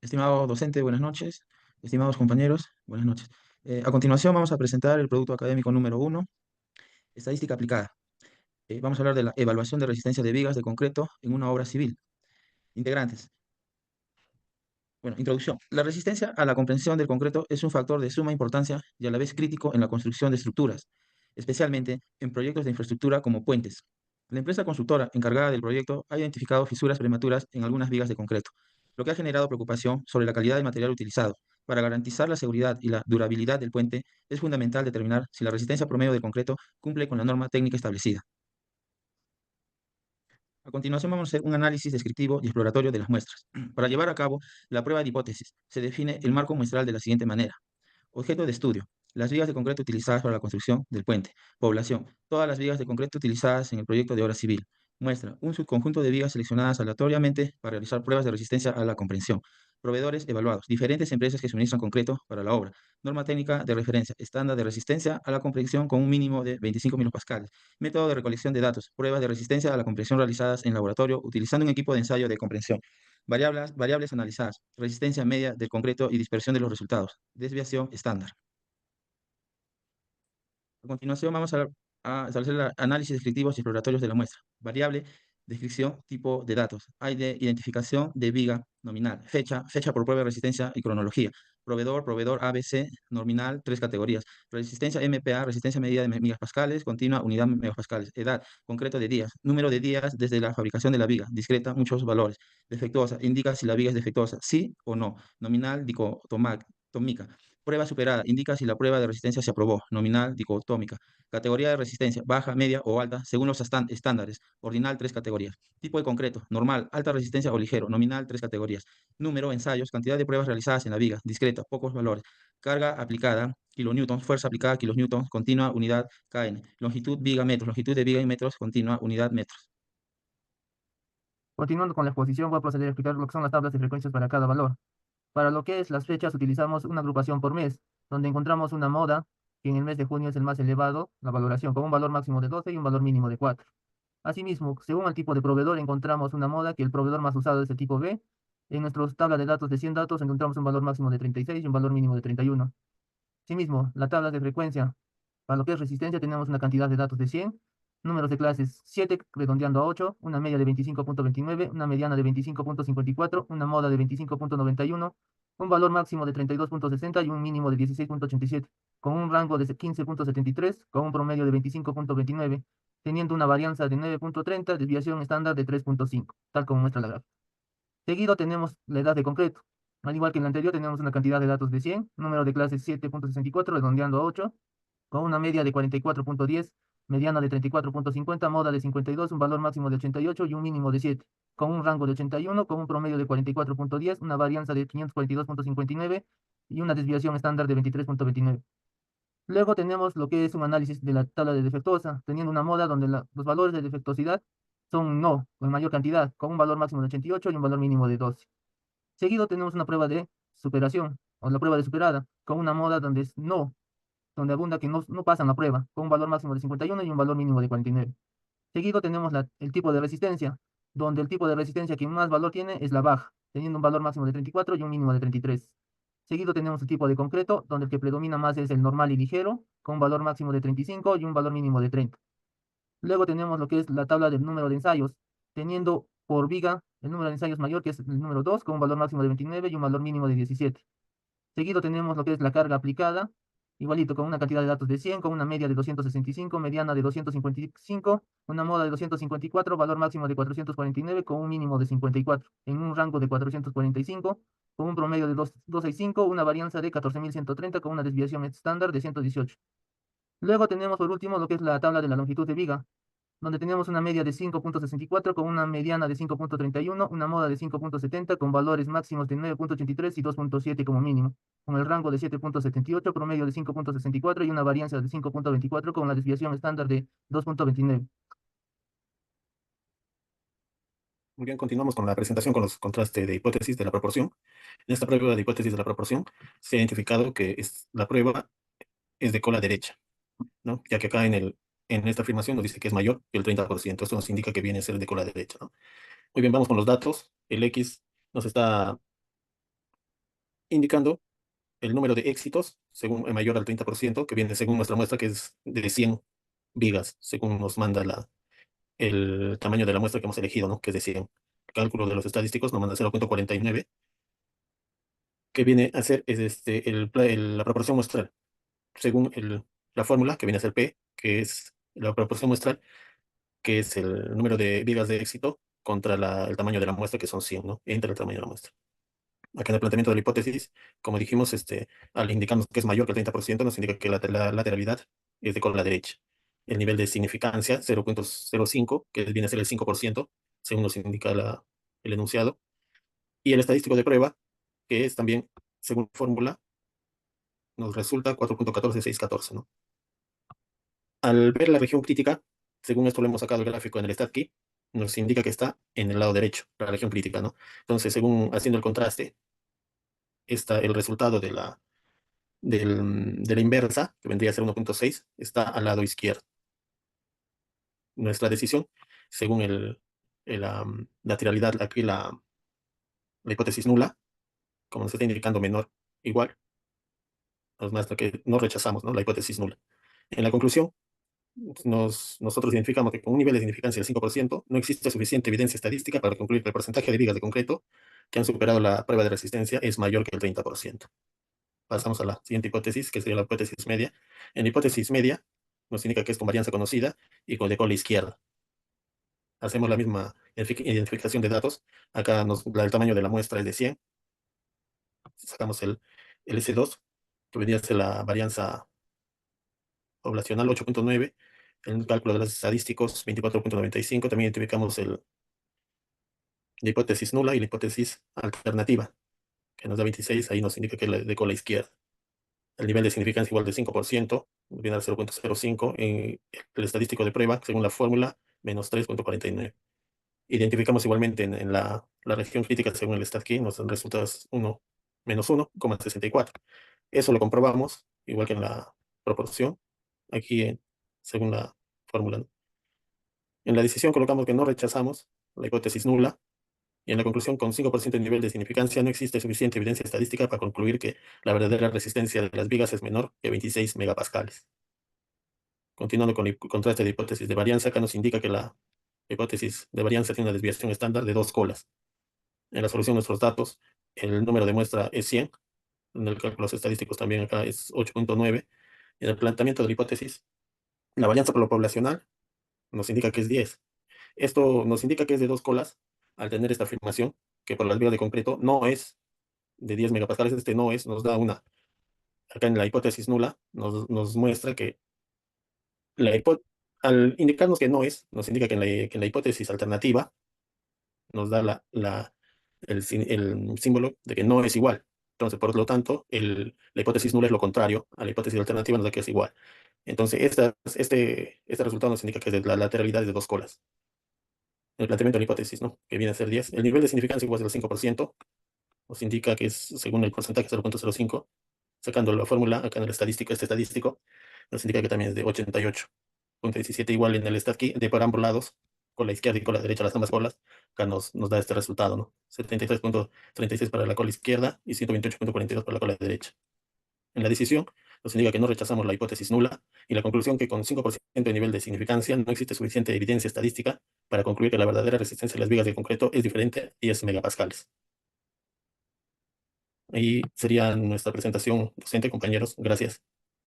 Estimado docente, buenas noches. Estimados compañeros, buenas noches. A continuación vamos a presentar el producto académico número uno, estadística aplicada. Vamos a hablar de la evaluación de resistencia de vigas de concreto en una obra civil. Integrantes. Bueno, introducción. La resistencia a la comprensión del concreto es un factor de suma importancia y a la vez crítico en la construcción de estructuras, especialmente en proyectos de infraestructura como puentes. La empresa constructora encargada del proyecto ha identificado fisuras prematuras en algunas vigas de concreto, lo que ha generado preocupación sobre la calidad del material utilizado. Para garantizar la seguridad y la durabilidad del puente, es fundamental determinar si la resistencia promedio del concreto cumple con la norma técnica establecida. A continuación vamos a hacer un análisis descriptivo y exploratorio de las muestras. Para llevar a cabo la prueba de hipótesis, se define el marco muestral de la siguiente manera. Objeto de estudio. Las vigas de concreto utilizadas para la construcción del puente. Población. Todas las vigas de concreto utilizadas en el proyecto de obra civil. Muestra. Un subconjunto de vigas seleccionadas aleatoriamente para realizar pruebas de resistencia a la comprensión. Proveedores evaluados. Diferentes empresas que suministran concreto para la obra. Norma técnica de referencia. Estándar de resistencia a la comprensión con un mínimo de 25 milopascales. Método de recolección de datos. Pruebas de resistencia a la comprensión realizadas en laboratorio utilizando un equipo de ensayo de comprensión. Variables analizadas. Resistencia media del concreto y dispersión de los resultados. Desviación estándar. A continuación vamos a establecer el análisis descriptivos y exploratorios de la muestra. Variable, descripción, tipo de datos. Hay de identificación de viga nominal. Fecha por prueba de resistencia y cronología. Proveedor ABC, nominal, 3 categorías. Resistencia MPa, resistencia medida de megapascales, continua, unidad megapascales. Edad, concreto de días. Número de días desde la fabricación de la viga. Discreta, muchos valores. Defectuosa, indica si la viga es defectuosa, sí o no. Nominal, dicotómica. Prueba superada, indica si la prueba de resistencia se aprobó, nominal, dicotómica. Categoría de resistencia, baja, media o alta, según los estándares. Ordinal, 3 categorías. Tipo de concreto, normal, alta resistencia o ligero, nominal, 3 categorías. Número, ensayos, cantidad de pruebas realizadas en la viga, discreta, pocos valores. Carga aplicada, kilonewtons, fuerza aplicada, kilonewtons, continua, unidad, kN. Longitud, viga, metros, longitud de viga en metros, continua, unidad, metros. Continuando con la exposición, voy a proceder a explicar lo que son las tablas de frecuencias para cada valor. Para lo que es las fechas, utilizamos una agrupación por mes, donde encontramos una moda, que en el mes de junio es el más elevado, la valoración, con un valor máximo de 12 y un valor mínimo de 4. Asimismo, según el tipo de proveedor, encontramos una moda que el proveedor más usado es el tipo B. En nuestra tabla de datos de 100 datos encontramos un valor máximo de 36 y un valor mínimo de 31. Asimismo, la tabla de frecuencia, para lo que es resistencia, tenemos una cantidad de datos de 100, números de clases 7, redondeando a 8, una media de 25.29, una mediana de 25.54, una moda de 25.91, un valor máximo de 32.60 y un mínimo de 16.87, con un rango de 15.73, con un promedio de 25.29, teniendo una varianza de 9.30, desviación estándar de 3.5, tal como muestra la gráfica. Seguido tenemos la edad de concreto. Al igual que en la anterior, tenemos una cantidad de datos de 100, número de clase 7.64, redondeando a 8, con una media de 44.10, mediana de 34.50, moda de 52, un valor máximo de 88 y un mínimo de 7, con un rango de 81, con un promedio de 44.10, una varianza de 542.59 y una desviación estándar de 23.29. Luego tenemos lo que es un análisis de la tabla de defectuosa, teniendo una moda donde los valores de defectuosidad son no, en mayor cantidad, con un valor máximo de 88 y un valor mínimo de 12. Seguido tenemos una prueba de superación, o la prueba de superada, con una moda donde es no, donde abunda que no pasan la prueba, con un valor máximo de 51 y un valor mínimo de 49. Seguido tenemos el tipo de resistencia, donde el tipo de resistencia que más valor tiene es la baja, teniendo un valor máximo de 34 y un mínimo de 33. Seguido tenemos el tipo de concreto, donde el que predomina más es el normal y ligero, con un valor máximo de 35 y un valor mínimo de 30. Luego tenemos lo que es la tabla del número de ensayos, teniendo por viga el número de ensayos mayor, que es el número 2, con un valor máximo de 29 y un valor mínimo de 17. Seguido tenemos lo que es la carga aplicada, igualito con una cantidad de datos de 100, con una media de 265, mediana de 255, una moda de 254, valor máximo de 449, con un mínimo de 54, en un rango de 445, con un promedio de 265, una varianza de 14.130, con una desviación estándar de 118. Luego tenemos por último lo que es la tabla de la longitud de viga, donde tenemos una media de 5.64 con una mediana de 5.31, una moda de 5.70 con valores máximos de 9.83 y 2.7 como mínimo, con el rango de 7.78, promedio de 5.64 y una varianza de 5.24 con la desviación estándar de 2.29. Muy bien, continuamos con la presentación con los contrastes de hipótesis de la proporción. En esta prueba de hipótesis de la proporción se ha identificado que la prueba es de cola derecha, ¿no? Ya que acá en esta afirmación nos dice que es mayor que el 30%. Esto nos indica que viene a ser de cola derecha, ¿no? Muy bien, vamos con los datos. El X nos está indicando el número de éxitos según mayor al 30%, que viene según nuestra muestra, que es de 100 vigas, según nos manda el tamaño de la muestra que hemos elegido, ¿no? Que es de 100. El cálculo de los estadísticos nos manda 0,49, que viene a ser la proporción muestral, según la fórmula, que viene a ser P, que es la proporción muestral, que es el número de vigas de éxito contra el tamaño de la muestra, que son 100, ¿no? Entre el tamaño de la muestra. Acá en el planteamiento de la hipótesis, como dijimos, al indicarnos que es mayor que el 30%, nos indica que la lateralidad es de cola derecha. El nivel de significancia, 0,05, que viene a ser el 5%, según nos indica el enunciado. Y el estadístico de prueba, que es también, según fórmula, nos resulta 4,14614, ¿no? Al ver la región crítica, según esto lo hemos sacado el gráfico en el StatKey, nos indica que está en el lado derecho, la región crítica, ¿no? Entonces, según haciendo el contraste, está el resultado de la inversa, que vendría a ser 1,6, está al lado izquierdo. Nuestra decisión, según la lateralidad, aquí la hipótesis nula, como nos está indicando menor, igual, nos muestra que no rechazamos, ¿no? La hipótesis nula. En la conclusión, nosotros identificamos que con un nivel de significancia del 5% no existe suficiente evidencia estadística para concluir que el porcentaje de vigas de concreto que han superado la prueba de resistencia es mayor que el 30%. Pasamos a la siguiente hipótesis, que sería la hipótesis media. En la hipótesis media, nos indica que es con varianza conocida y con de cola izquierda. Hacemos la misma identificación de datos. Acá el tamaño de la muestra es de 100. Sacamos el S2, que vendría a ser la varianza poblacional 8,9. En el cálculo de los estadísticos 24,95. También identificamos la hipótesis nula y la hipótesis alternativa, que nos da 26. Ahí nos indica que es de cola izquierda. El nivel de significancia igual de 5%, viene al 0,05. En el estadístico de prueba, según la fórmula, menos 3,49. Identificamos igualmente en la región crítica, según el StatKey, nos dan resultados menos 1,64. Eso lo comprobamos, igual que en la proporción, aquí según la fórmula, ¿no? En la decisión colocamos que no rechazamos la hipótesis nula, y en la conclusión, con 5% de nivel de significancia, no existe suficiente evidencia estadística para concluir que la verdadera resistencia de las vigas es menor que 26 megapascales. Continuando con el contraste de hipótesis de varianza, acá nos indica que la hipótesis de varianza tiene una desviación estándar de 2 colas. En la solución de nuestros datos, el número de muestra es 100. En el cálculo estadísticos también acá es 8,9. En el planteamiento de la hipótesis, la varianza por lo poblacional nos indica que es 10. Esto nos indica que es de 2 colas al tener esta afirmación, que por las vigas de concreto no es de 10 megapascales, nos da acá en la hipótesis nula, nos muestra que al indicarnos que no es, nos indica que en la hipótesis alternativa nos da el símbolo de que no es igual. Entonces, por lo tanto, la hipótesis nula es lo contrario a la hipótesis alternativa, nos da que es igual. Entonces, este resultado nos indica que la lateralidad es de 2 colas. El planteamiento de la hipótesis, ¿no? Que viene a ser 10. El nivel de significancia igual es del 5%, nos indica que es, según el porcentaje, 0,05. Sacando la fórmula acá en el estadístico, nos indica que también es de 88,17, igual en el StatKey, de por ambos lados, con la izquierda y con la derecha, las ambas colas. Acá nos da este resultado, ¿no? 73,36 para la cola izquierda y 128,42 para la cola derecha. En la decisión, nos indica que no rechazamos la hipótesis nula, y la conclusión que con 5% de nivel de significancia no existe suficiente evidencia estadística para concluir que la verdadera resistencia de las vigas de concreto es diferente a 10 megapascales. Ahí sería nuestra presentación docente, compañeros. Gracias.